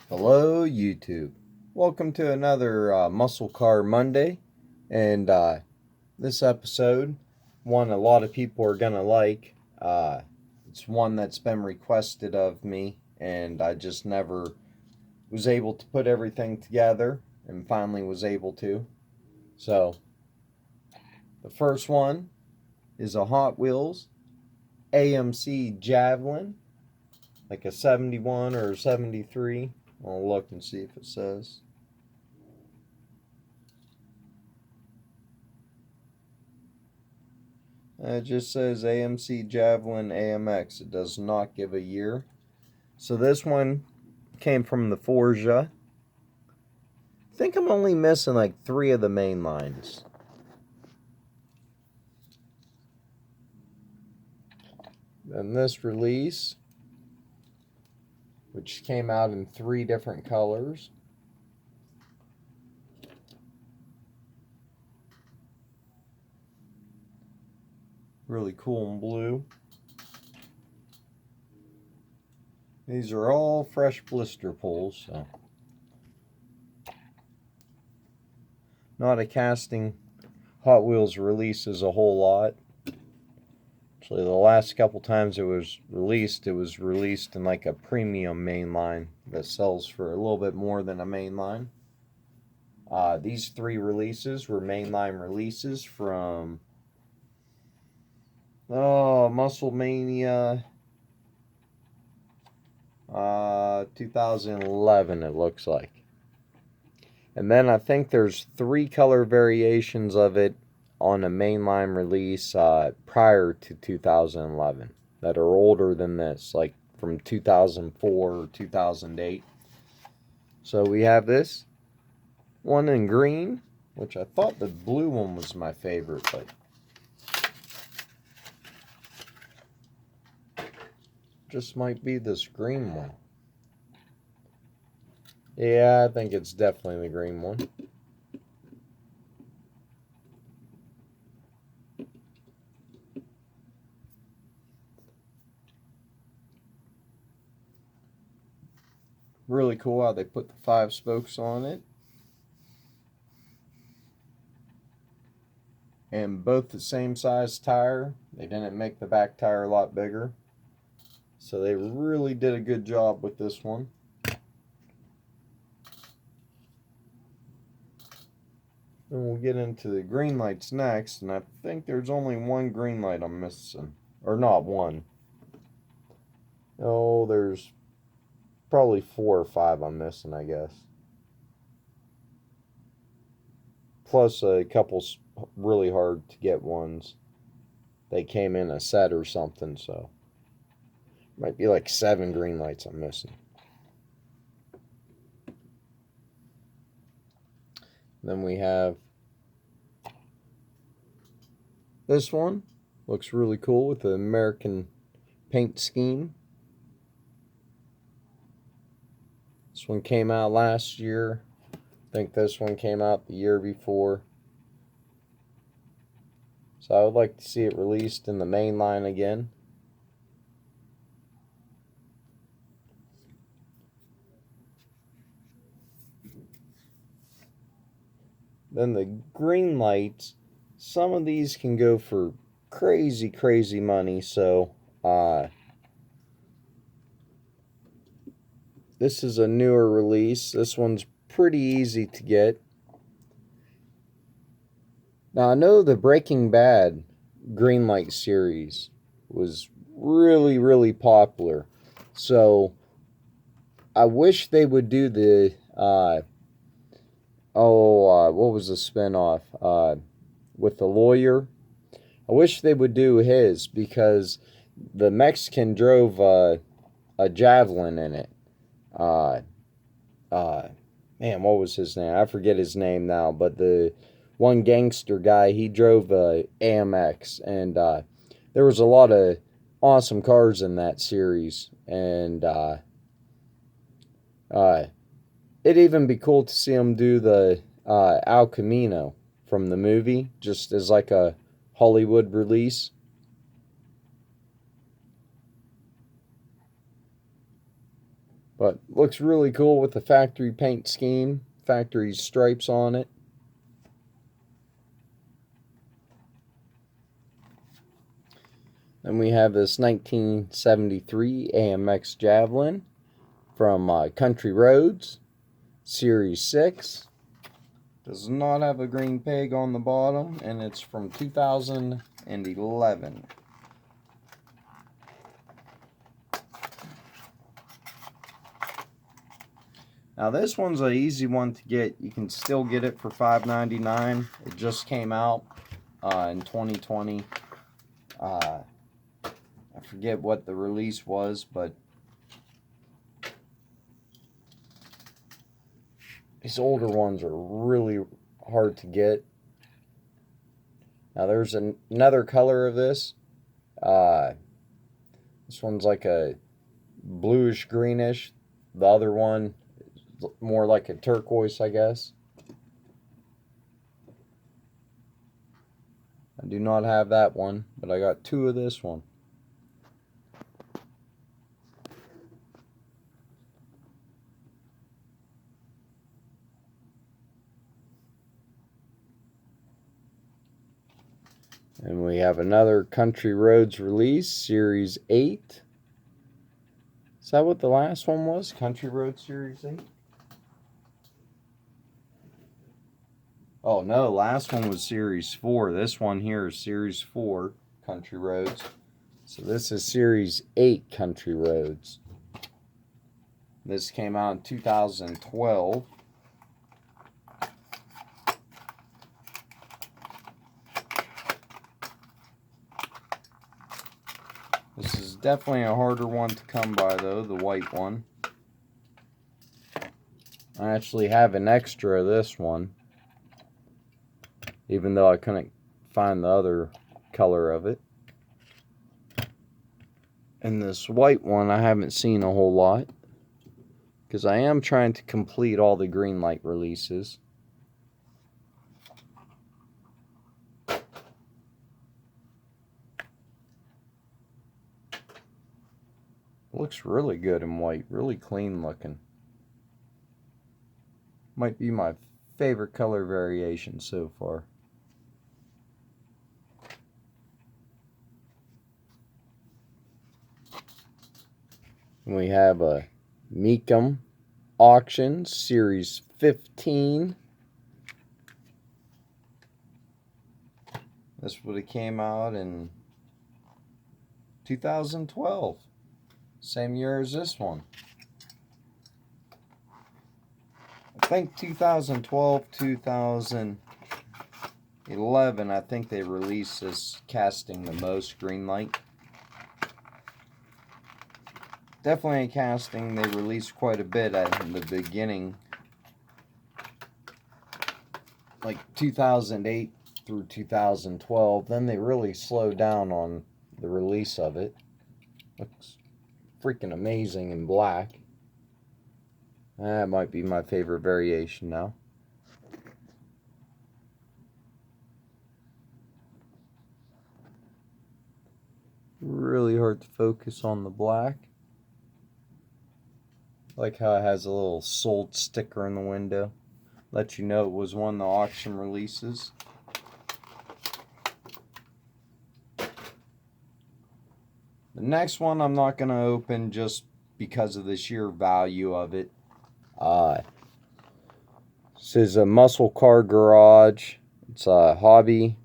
Hello YouTube. Welcome to another Muscle Car Monday. And this episode, one a lot of people are going to like. It's one that's been requested of me, and I just never was able to put everything together, and finally was able to. So, the first one is a Hot Wheels AMC Javelin, like a 71 or a 73. I'll look and see if it says. It just says AMC Javelin AMX. It does not give a year. So this one came from the Forza. I think I'm only missing like 3 of the main lines. Then this release, which came out in 3 different colors. Really cool in blue. These are all fresh blister pulls, so not a casting Hot Wheels releases a whole lot. Actually, the last couple times it was released in like a premium mainline that sells for a little bit more than a mainline. These 3 releases were mainline releases from Muscle Mania 2011, it looks like. And then I think there's 3 color variations of it on a mainline release prior to 2011 that are older than this, like from 2004 or 2008. So we have this one in green, which I thought the blue one was my favorite, but just might be this green one. Yeah, I think it's definitely the green one. Really cool how they put the 5 spokes on it. And both the same size tire. They didn't make the back tire a lot bigger. So they really did a good job with this one. Then we'll get into the green lights next, and I think there's only one green light I'm missing. Or not one. Oh, there's probably 4 or 5 I'm missing, I guess. Plus a couple really hard to get ones. They came in a set or something, so might be like 7 green lights I'm missing. Then we have this one. Looks really cool with the American paint scheme. This one came out last year. I think this one came out the year before. So I would like to see it released in the main line again. Then the green lights, some of these can go for crazy money, so this is a newer release. This one's pretty easy to get. Now I know the Breaking Bad GreenLight series was really popular, so I wish they would do the what was the spinoff with the lawyer? I wish they would do his, because the Mexican drove a Javelin in it. Man, what was his name? I forget his name now, but the one gangster guy, he drove a AMX, and there was a lot of awesome cars in that series, and it'd even be cool to see him do the El Camino from the movie, just as like a Hollywood release. But looks really cool with the factory paint scheme, factory stripes on it. Then we have this 1973 AMX Javelin from Country Roads, Series 6. Does not have a green peg on the bottom, and it's from 2011. Now this one's an easy one to get. You can still get it for $5.99. It just came out in 2020. I forget what the release was, but these older ones are really hard to get. Now there's another color of this. This one's like a bluish greenish. The other one is more like a turquoise, I guess. I do not have that one, but I got two of this one. And we have another Country Roads release, Series 8. Is that what the last one was? Country Roads Series 8? Oh no, last one was Series 4. This one here is Series 4, Country Roads. So this is Series 8 Country Roads. This came out in 2012. This is definitely a harder one to come by though, the white one. I actually have an extra of this one, even though I couldn't find the other color of it. And this white one I haven't seen a whole lot, because I am trying to complete all the GreenLight releases. Looks really good in white, really clean looking. Might be my favorite color variation so far. And we have a Mecum Auction Series 15. This would have came out in 2012. Same year as this one. I think 2012, 2011, I think they released this casting the most, GreenLight. Definitely a casting they released quite a bit in the beginning. Like 2008 through 2012. Then they really slowed down on the release of it. Looks freaking amazing in black. That might be my favorite variation now. Really hard to focus on the black. I like how it has a little sold sticker in the window. Let you know it was one of the auction releases. The next one I'm not going to open just because of the sheer value of it. This is a Muscle Car Garage. It's a hobby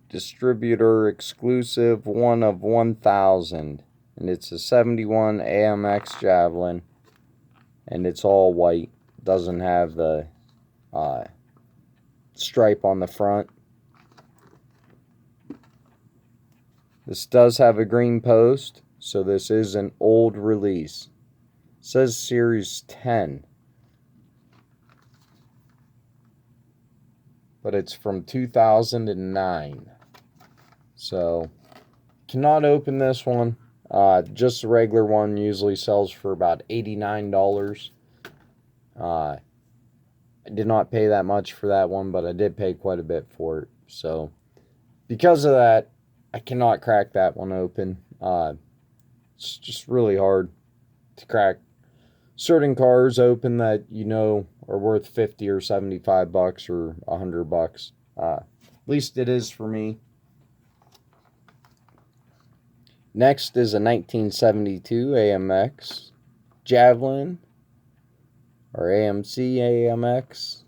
distributor exclusive, one of 1,000. And it's a 71 AMX Javelin. And it's all white. Doesn't have the stripe on the front. This does have a green post, so this is an old release. It says Series 10. But it's from 2009. So, cannot open this one. Just the regular one usually sells for about $89. I did not pay that much for that one, but I did pay quite a bit for it. So, because of that, I cannot crack that one open. It's just really hard. to crack certain cars open that you know are worth 50 or 75 bucks or 100 bucks. At least it is for me. Next is a 1972 AMX Javelin, or AMC AMX.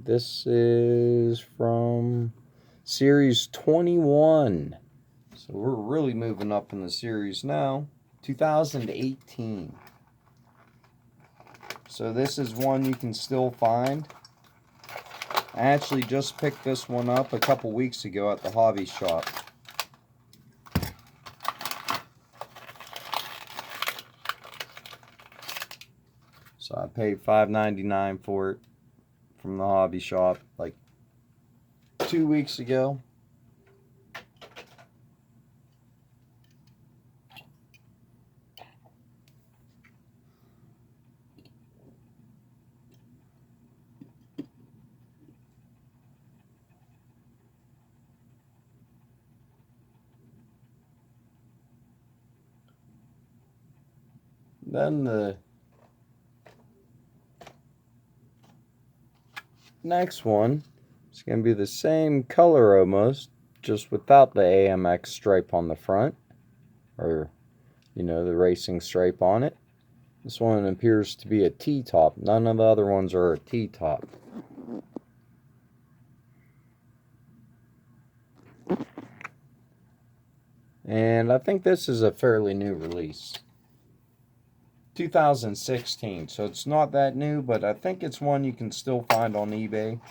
This is from Series 21. So we're really moving up in the series now. 2018. So this is one you can still find. I actually just picked this one up a couple weeks ago at the hobby shop. So I paid $5.99 for it from the hobby shop like 2 weeks ago. Then the next one is going to be the same color almost, just without the AMX stripe on the front, or you know, the racing stripe on it. This one appears to be a T-top. None of the other ones are a T-top. And I think this is a fairly new release. 2016, so it's not that new, but I think it's one you can still find on eBay.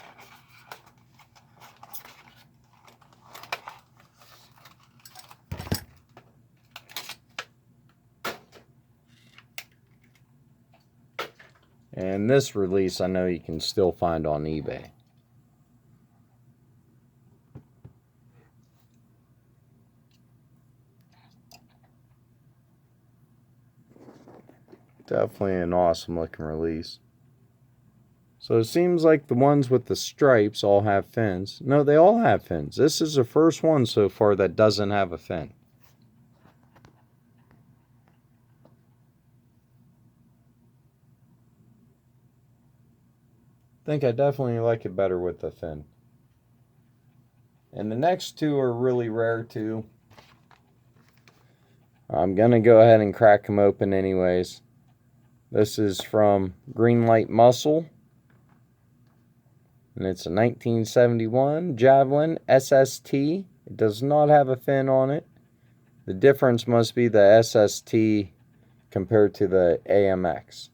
And this release I know you can still find on eBay. Definitely an awesome looking release. So it seems like the ones with the stripes all have fins. No, they all have fins. This is the first one so far that doesn't have a fin. I think I definitely like it better with the fin. And the next two are really rare too. I'm going to go ahead and crack them open anyways. This is from GreenLight Muscle. And it's a 1971 Javelin SST. It does not have a fin on it. The difference must be the SST compared to the AMX.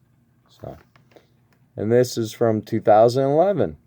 So, and this is from 2011.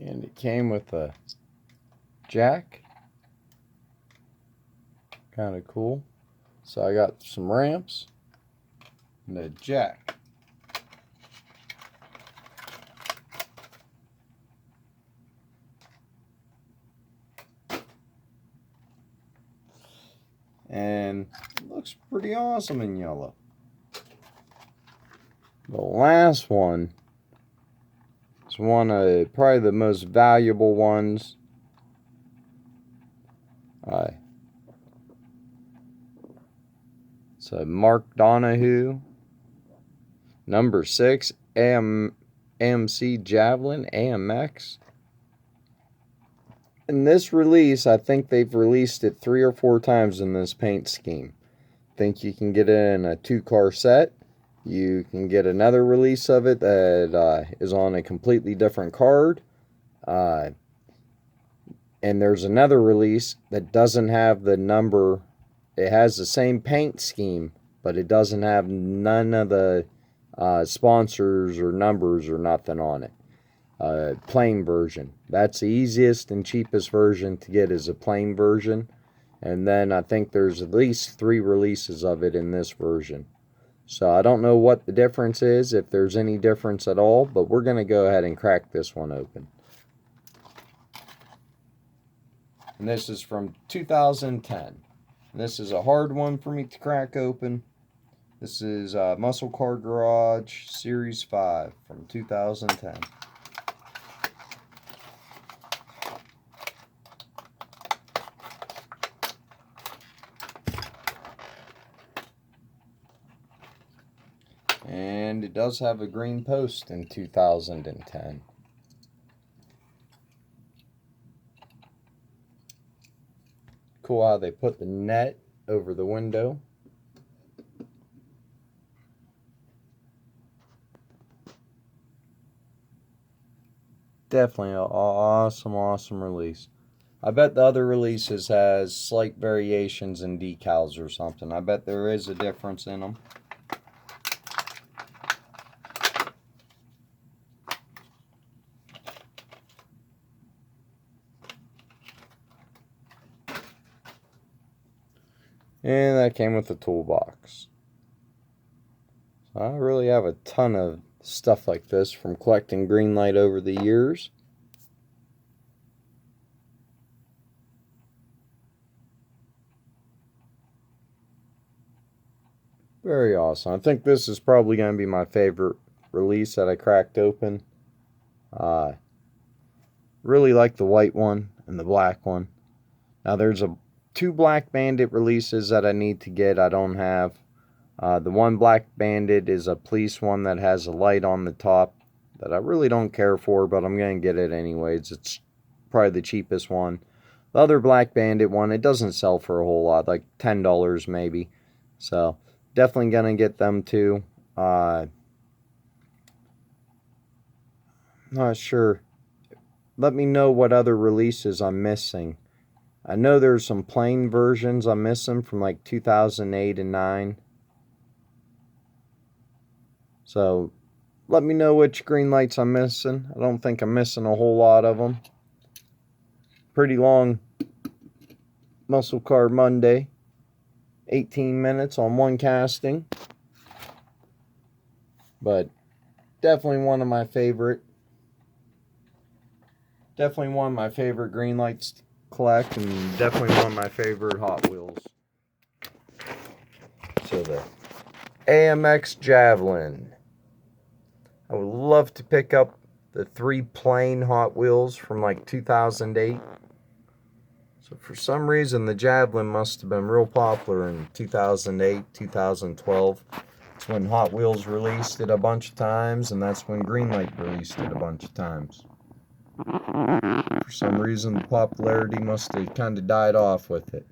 And it came with a jack. Kind of cool. So I got some ramps and a jack. And it looks pretty awesome in yellow. The last one is one of probably the most valuable ones. It's a Mark Donahue number 6 AMC Javelin AMX. In this release, I think they've released it 3 or 4 times in this paint scheme. I think you can get it in a 2-car set. You can get another release of it that is on a completely different card. And there's another release that doesn't have the number. It has the same paint scheme, but it doesn't have none of the sponsors or numbers or nothing on it. Plain version. That's the easiest and cheapest version to get, is a plain version. And then I think there's at least 3 releases of it in this version. So I don't know what the difference is, if there's any difference at all, but we're going to go ahead and crack this one open. And this is from 2010. And this is a hard one for me to crack open. This is Muscle Car Garage Series 5 from 2010. And it does have a green post in 2010. Cool how they put the net over the window. Definitely an awesome release. I bet the other releases has slight variations in decals or something. I bet there is a difference in them. And that came with the toolbox. So I really have a ton of stuff like this from collecting GreenLight over the years. Very awesome. I think this is probably going to be my favorite release that I cracked open. Really like the white one and the black one. Now there's 2 Black Bandit releases that I need to get. I don't have. The one Black Bandit is a police one that has a light on the top that I really don't care for, but I'm going to get it anyways. It's probably the cheapest one. The other Black Bandit one, it doesn't sell for a whole lot, like $10 maybe. So definitely going to get them too. Not sure. Let me know what other releases I'm missing. I know there's some plain versions I'm missing from like 2008 and 9. So let me know which GreenLights I'm missing. I don't think I'm missing a whole lot of them. Pretty long Muscle Car Monday. 18 minutes on one casting. But definitely one of my favorite. Definitely one of my favorite GreenLights to collect, and definitely one of my favorite Hot Wheels. So the AMX Javelin. I would love to pick up the 3 plain Hot Wheels from like 2008. So for some reason the Javelin must have been real popular in 2008, 2012. That's when Hot Wheels released it a bunch of times, and that's when GreenLight released it a bunch of times. For some reason the popularity must have kind of died off with it.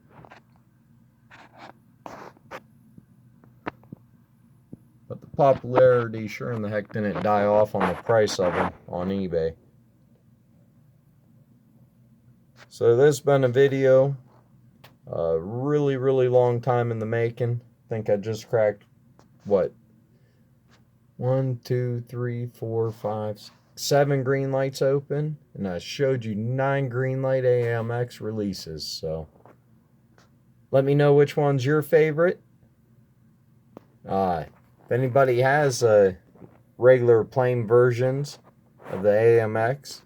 But the popularity sure in the heck didn't die off on the price of them on eBay. So this has been a video. Really long time in the making. I think I just cracked, what? 1, 2, 3, 4, 5, 7 GreenLights open. And I showed you 9 GreenLight AMX releases. So let me know which one's your favorite. If anybody has regular plain versions of the AMX,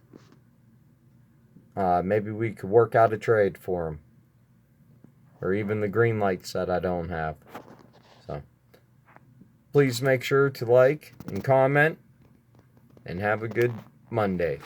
maybe we could work out a trade for them. Or even the GreenLights that I don't have. So please make sure to like and comment, and have a good Monday.